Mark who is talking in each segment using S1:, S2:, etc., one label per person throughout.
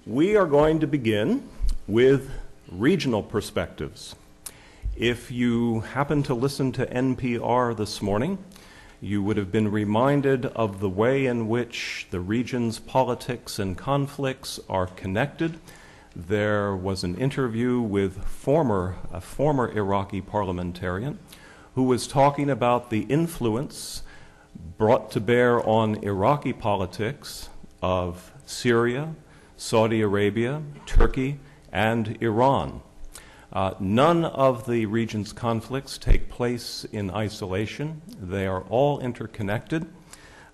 S1: We are going to begin with regional perspectives. If you happen to listen to NPR this morning, you would have been reminded of the way in which the region's politics and conflicts are connected. There was an interview with a former Iraqi parliamentarian who was talking about the influence brought to bear on Iraqi politics of Syria, Saudi Arabia, Turkey, and Iran. None of the region's conflicts take place in isolation. They are all interconnected.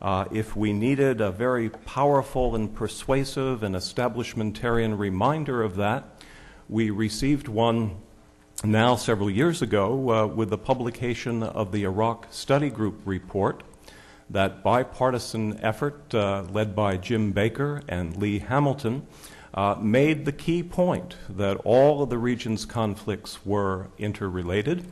S1: If we needed a very powerful and persuasive and establishmentarian reminder of that, we received one now several years ago with the publication of the Iraq Study Group report. That bipartisan effort led by Jim Baker and Lee Hamilton made the key point that all of the region's conflicts were interrelated.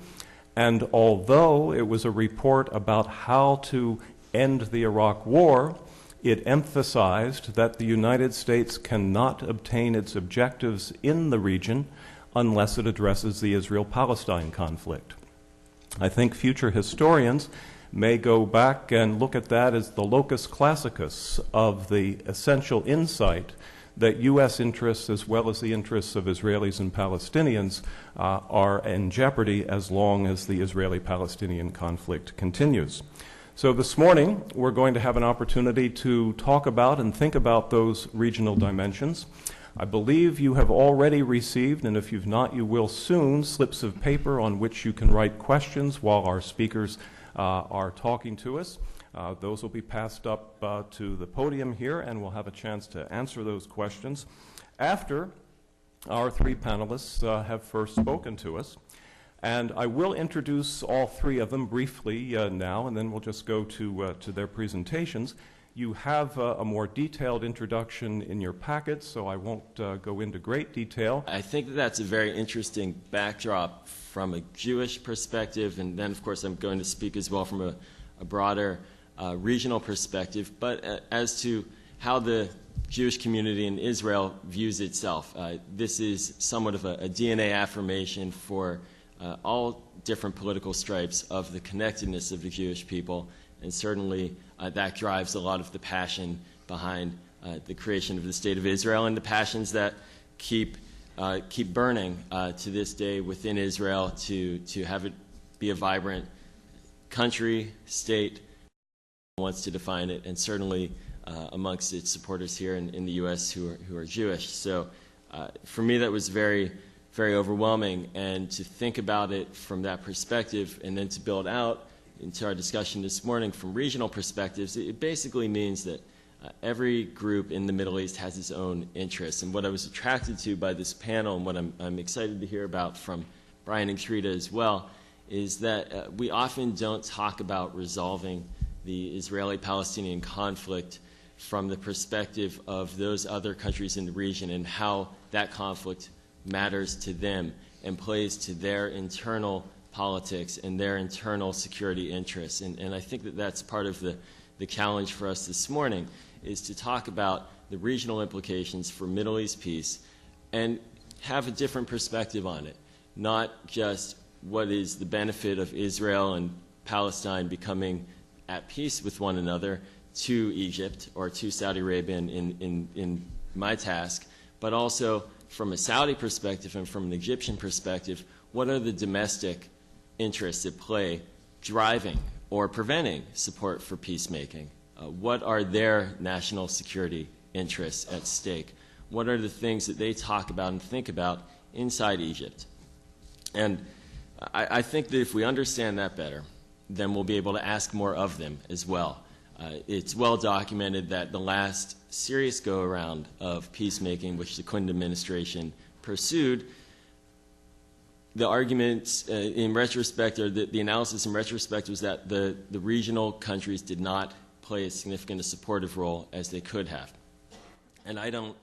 S1: And although it was a report about how to end the Iraq War, it emphasized that the United States cannot obtain its objectives in the region unless it addresses the Israel-Palestine conflict. I think future historians may go back and look at that as the locus classicus of the essential insight that U.S. interests as well as the interests of Israelis and Palestinians are in jeopardy as long as the Israeli-Palestinian conflict continues. So this morning, we're going to have an opportunity to talk about and think about those regional dimensions. I believe you have already received, and if you've not, you will soon, slips of paper on which you can write questions while our speakers are talking to us. Those will be passed up to the podium here, and we'll have a chance to answer those questions after our three panelists have first spoken to us. And I will introduce all three of them briefly now, and then we'll just go to their presentations. You have a more detailed introduction in your packet, so I won't go into great detail.
S2: I think that's a very interesting backdrop from a Jewish perspective, and then, of course, I'm going to speak as well from a broader regional perspective, but as to how the Jewish community in Israel views itself. This is somewhat of a DNA affirmation for all different political stripes of the connectedness of the Jewish people, and certainly that drives a lot of the passion behind the creation of the State of Israel and the passions that keep burning to this day within Israel to have it be a vibrant country, state, wants to define it, and certainly amongst its supporters here in the U.S. who are Jewish. So for me, that was very, very overwhelming, and to think about it from that perspective and then to build out into our discussion this morning from regional perspectives, it basically means that every group in the Middle East has its own interests. And what I was attracted to by this panel, and what I'm excited to hear about from Brian and Karita as well, is that we often don't talk about resolving the Israeli-Palestinian conflict from the perspective of those other countries in the region and how that conflict matters to them and plays to their internal politics and their internal security interests. And I think that that's part of the challenge for us this morning, is to talk about the regional implications for Middle East peace and have a different perspective on it, not just what is the benefit of Israel and Palestine becoming at peace with one another to Egypt or to Saudi Arabia in my task, but also from a Saudi perspective and from an Egyptian perspective, what are the domestic interests at play driving or preventing support for peacemaking? What are their national security interests at stake? What are the things that they talk about and think about inside Egypt? And I think that if we understand that better, then we'll be able to ask more of them as well. It's well documented that the last serious go-around of peacemaking, which the Clinton administration pursued, the arguments in retrospect, or the analysis in retrospect, was that the regional countries did not play as significant a supportive role as they could have. And I don't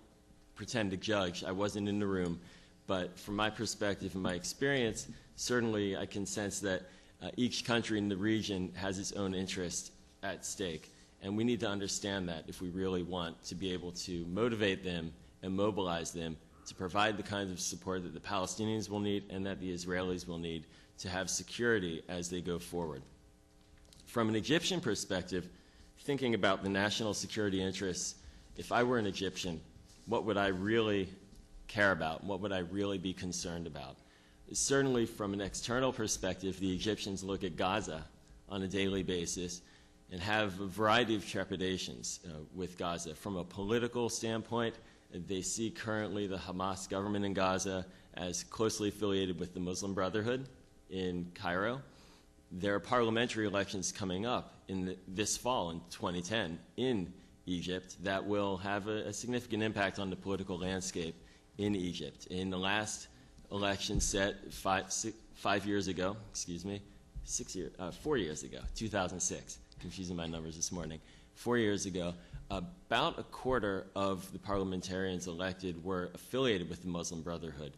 S2: pretend to judge. I wasn't in the room. But from my perspective and my experience, certainly I can sense that each country in the region has its own interest at stake. And we need to understand that if we really want to be able to motivate them and mobilize them to provide the kinds of support that the Palestinians will need and that the Israelis will need to have security as they go forward. From an Egyptian perspective, thinking about the national security interests, if I were an Egyptian, what would I really care about? What would I really be concerned about? Certainly from an external perspective, the Egyptians look at Gaza on a daily basis and have a variety of trepidations with Gaza. From a political standpoint, they see currently the Hamas government in Gaza as closely affiliated with the Muslim Brotherhood in Cairo. There are parliamentary elections coming up this fall in 2010 in Egypt that will have a significant impact on the political landscape in Egypt. In the last election set 4 years ago, 2006, confusing my numbers this morning, 4 years ago, about a quarter of the parliamentarians elected were affiliated with the Muslim Brotherhood.